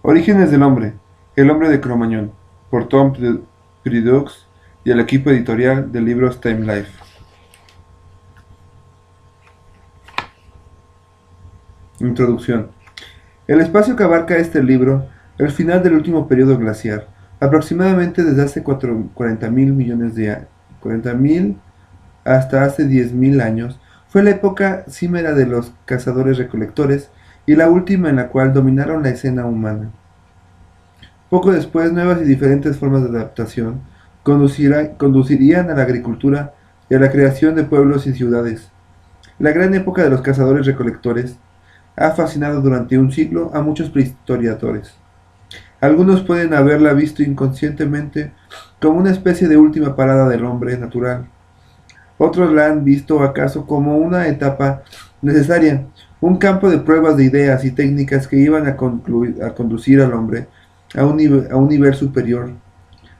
Orígenes del hombre. El hombre de Cromañón. Por Tom Prideaux y el equipo editorial de libros Time Life. Introducción. El espacio que abarca este libro, el final del último periodo glaciar, aproximadamente desde hace 40.000 millones de años, 40.000 hasta hace 10.000 años, fue la época cimera de los cazadores-recolectores y la última en la cual dominaron la escena humana. Poco después, nuevas y diferentes formas de adaptación conducirían a la agricultura y a la creación de pueblos y ciudades. La gran época de los cazadores-recolectores ha fascinado durante un siglo a muchos prehistoriadores. Algunos pueden haberla visto inconscientemente como una especie de última parada del hombre natural. Otros la han visto acaso como una etapa necesaria, un campo de pruebas de ideas y técnicas que iban a conducir al hombre a un nivel superior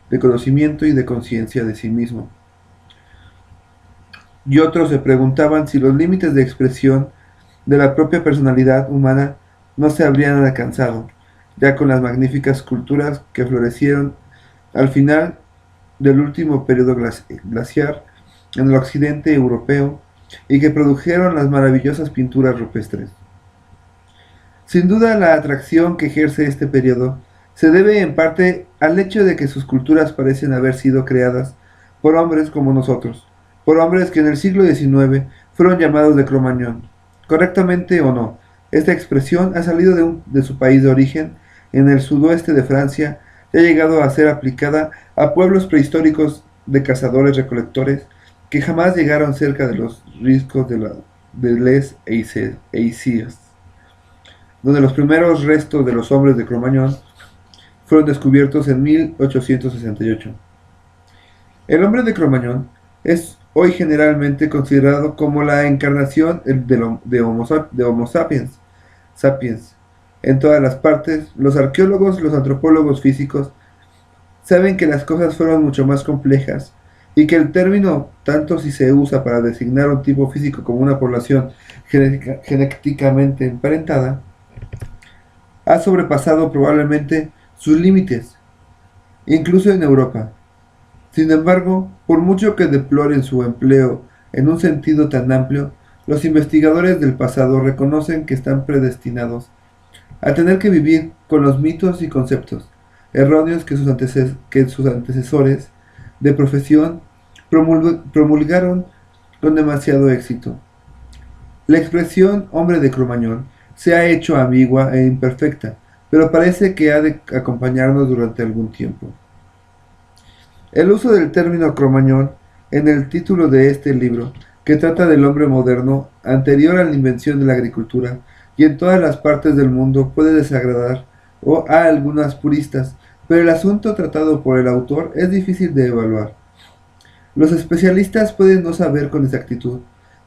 de conocimiento y de conciencia de sí mismo. Y otros se preguntaban si los límites de expresión de la propia personalidad humana no se habrían alcanzado, ya con las magníficas culturas que florecieron al final del último periodo glaciar en el occidente europeo y que produjeron las maravillosas pinturas rupestres. Sin duda, la atracción que ejerce este periodo se debe en parte al hecho de que sus culturas parecen haber sido creadas por hombres como nosotros, por hombres que en el siglo XIX fueron llamados de Cromañón. Correctamente o no, esta expresión ha salido de su país de origen, en el sudoeste de Francia, y ha llegado a ser aplicada a pueblos prehistóricos de cazadores-recolectores que jamás llegaron cerca de los riscos de Les Eisirs, donde los primeros restos de los hombres de Cromañón fueron descubiertos en 1868. El hombre de Cromañón es hoy generalmente considerado como la encarnación de Homo sapiens. En todas las partes, los arqueólogos, los antropólogos físicos, saben que las cosas fueron mucho más complejas y que el término, tanto si se usa para designar un tipo físico como una población genéticamente emparentada, ha sobrepasado probablemente sus límites, incluso en Europa. Sin embargo, por mucho que deploren su empleo en un sentido tan amplio, los investigadores del pasado reconocen que están predestinados a tener que vivir con los mitos y conceptos erróneos que sus antecesores de profesión promulgaron con demasiado éxito. La expresión hombre de Cromañón se ha hecho ambigua e imperfecta, pero parece que ha de acompañarnos durante algún tiempo. El uso del término Cromañón en el título de este libro, que trata del hombre moderno anterior a la invención de la agricultura y en todas las partes del mundo, puede desagradar a algunas puristas, pero el asunto tratado por el autor es difícil de evaluar. Los especialistas pueden no saber con exactitud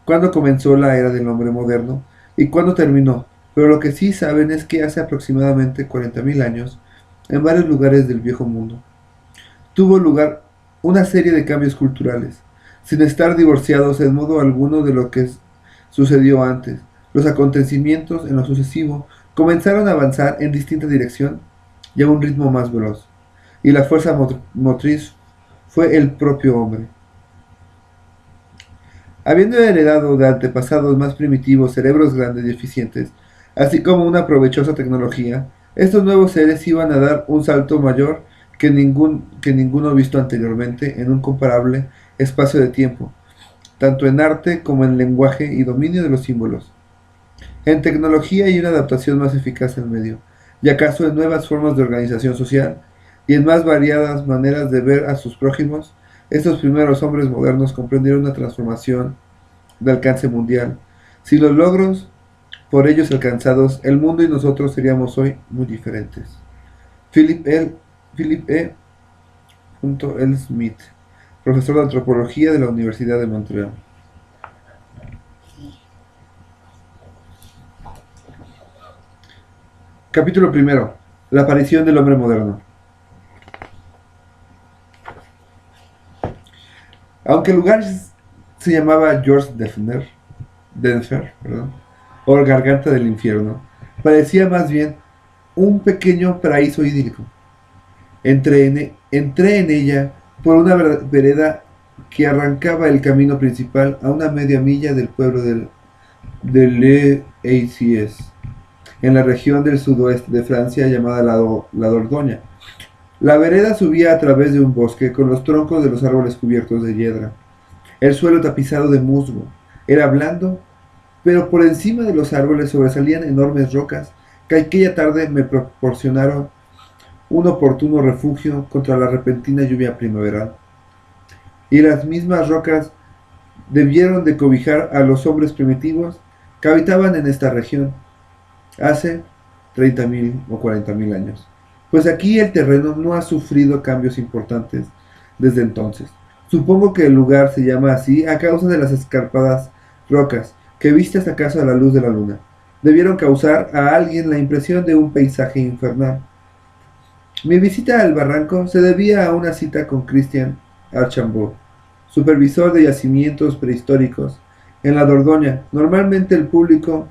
cuándo comenzó la era del hombre moderno y cuándo terminó, pero lo que sí saben es que hace aproximadamente 40.000 años, en varios lugares del viejo mundo, tuvo lugar una serie de cambios culturales, sin estar divorciados en modo alguno de lo que sucedió antes. Los acontecimientos en lo sucesivo comenzaron a avanzar en distinta dirección y a un ritmo más veloz, y la fuerza motriz fue el propio hombre. Habiendo heredado de antepasados más primitivos cerebros grandes y eficientes, así como una provechosa tecnología, estos nuevos seres iban a dar un salto mayor que ninguno visto anteriormente en un comparable espacio de tiempo, tanto en arte como en lenguaje y dominio de los símbolos, en tecnología y una adaptación más eficaz al medio, y acaso en nuevas formas de organización social, y en más variadas maneras de ver a sus prójimos. Estos primeros hombres modernos comprendieron una transformación de alcance mundial. Sin los logros por ellos alcanzados, el mundo y nosotros seríamos hoy muy diferentes. Philip E. L. Smith, profesor de antropología de la Universidad de Montreal. Capítulo primero. La aparición del hombre moderno. Aunque el lugar se llamaba George Denfer, o Garganta del Infierno, parecía más bien un pequeño paraíso idílico. Entré en ella por una vereda que arrancaba el camino principal a una media milla del pueblo de Le Haisies, en la región del sudoeste de Francia llamada la Dordoña. La vereda subía a través de un bosque con los troncos de los árboles cubiertos de hiedra. El suelo tapizado de musgo era blando, pero por encima de los árboles sobresalían enormes rocas que aquella tarde me proporcionaron un oportuno refugio contra la repentina lluvia primaveral. Y las mismas rocas debieron de cobijar a los hombres primitivos que habitaban en esta región hace 30.000 o 40.000 años. Pues aquí el terreno no ha sufrido cambios importantes desde entonces. Supongo que el lugar se llama así a causa de las escarpadas rocas que vistas acaso a la luz de la luna debieron causar a alguien la impresión de un paisaje infernal. Mi visita al barranco se debía a una cita con Christian Archambault, supervisor de yacimientos prehistóricos en la Dordoña. Normalmente el público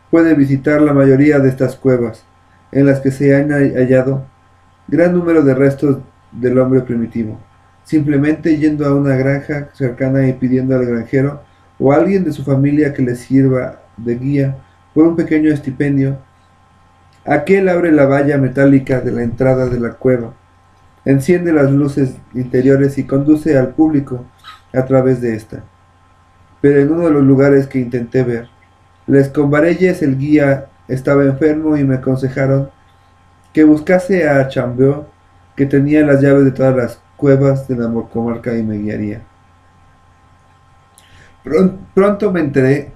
puede visitar la mayoría de estas cuevas, en las que se han hallado gran número de restos del hombre primitivo, simplemente yendo a una granja cercana y pidiendo al granjero o a alguien de su familia que le sirva de guía por un pequeño estipendio. Aquel abre la valla metálica de la entrada de la cueva, enciende las luces interiores y conduce al público a través de esta. Pero en uno de los lugares que intenté ver, Les Combarelles, el guía, estaba enfermo y me aconsejaron que buscase a Archambault, que tenía las llaves de todas las cuevas de la comarca y me guiaría. Pronto me enteré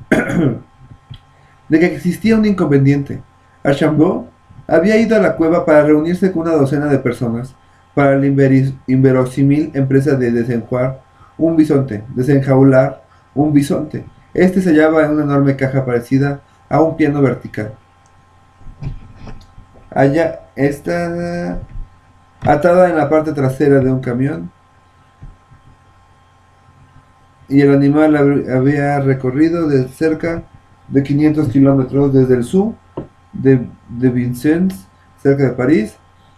de que existía un inconveniente. Archambault había ido a la cueva para reunirse con una docena de personas para la inverosímil empresa de desenjaular un bisonte. Este se hallaba en una enorme caja parecida a un piano vertical. Allá está atada en la parte trasera de un camión y el animal había recorrido de cerca de 500 kilómetros desde el sur de Vincennes, cerca de París.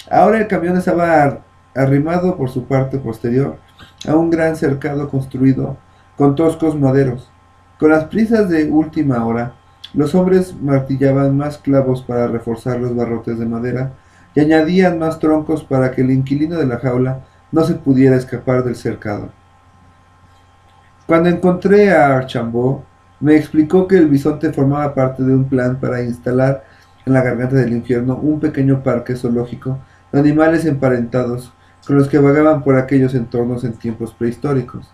Ahora el camión estaba arrimado por su parte posterior a un gran cercado construido con toscos maderos. Con las prisas de última hora, los hombres martillaban más clavos para reforzar los barrotes de madera y añadían más troncos para que el inquilino de la jaula no se pudiera escapar del cercado. Cuando encontré a Archambault, me explicó que el bisonte formaba parte de un plan para instalar en la garganta del infierno un pequeño parque zoológico de animales emparentados con los que vagaban por aquellos entornos en tiempos prehistóricos.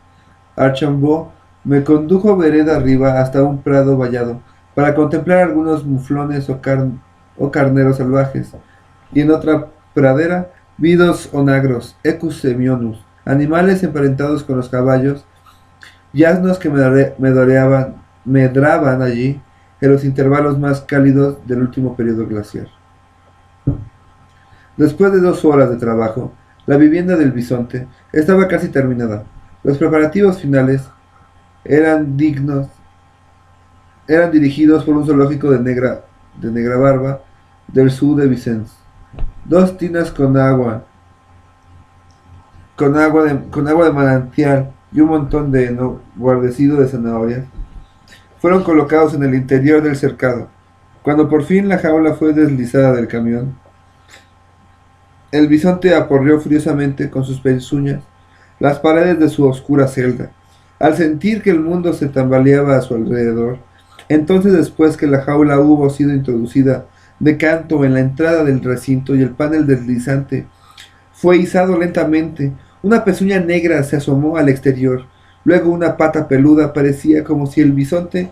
Archambault me condujo vereda arriba hasta un prado vallado para contemplar algunos muflones o carneros salvajes, y en otra pradera vi dos onagros, Equus semionus, animales emparentados con los caballos y asnos que medraban allí en los intervalos más cálidos del último periodo glaciar. Después de 2 horas de trabajo, la vivienda del bisonte estaba casi terminada. Los preparativos finales eran dirigidos por un zoológico de negra barba del sur de Vincennes. 2 tinas con agua de manantial y un montón de guardecido de zanahorias fueron colocados en el interior del cercado. Cuando por fin la jaula fue deslizada del camión, el bisonte aporreó furiosamente con sus pezuñas las paredes de su oscura celda. Al sentir que el mundo se tambaleaba a su alrededor, entonces, después que la jaula hubo sido introducida de canto en la entrada del recinto y el panel deslizante fue izado lentamente, una pezuña negra se asomó al exterior. Luego una pata peluda parecía como si el bisonte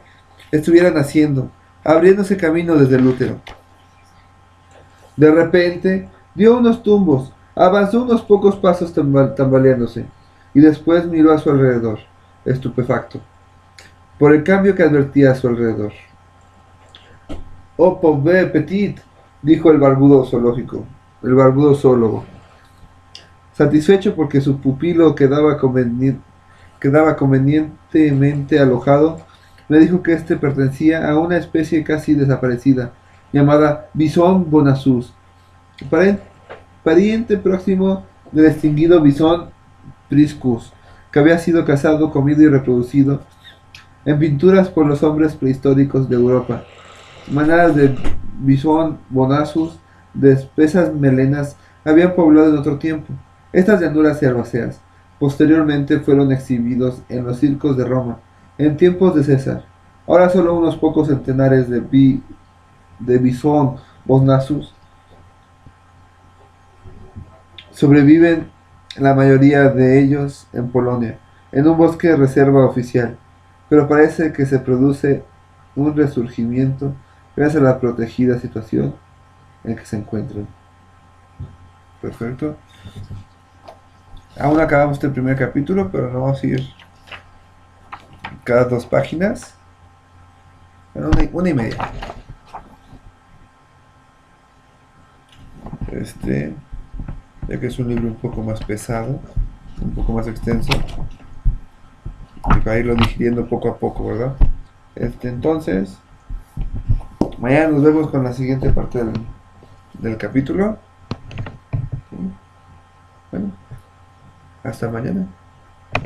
estuviera naciendo, abriéndose camino desde el útero. De repente dio unos tumbos, avanzó unos pocos pasos tambaleándose, y después miró a su alrededor, estupefacto por el cambio que advertía a su alrededor. «Oh, pauvre petit», dijo el barbudo zoólogo, satisfecho porque su pupilo quedaba convenientemente alojado. Me dijo que éste pertenecía a una especie casi desaparecida llamada Bisón Bonasus, pariente próximo del extinguido Bisón priscus, que había sido cazado, comido y reproducido en pinturas por los hombres prehistóricos de Europa. Manadas de bisón bonasus de espesas melenas habían poblado en otro tiempo estas llanuras herbáceas. Posteriormente fueron exhibidos en los circos de Roma, en tiempos de César. Ahora solo unos pocos centenares de bisón bonasus sobreviven, la mayoría de ellos en Polonia, en un bosque de reserva oficial, pero parece que se produce un resurgimiento gracias a la protegida situación en que se encuentran. Perfecto. Aún acabamos este primer capítulo, pero no vamos a ir cada 2 páginas. Bueno, una y media. Ya que es un libro un poco más pesado, un poco más extenso, y para irlo digiriendo poco a poco, ¿verdad? Entonces, mañana nos vemos con la siguiente parte del capítulo. Bueno, hasta mañana.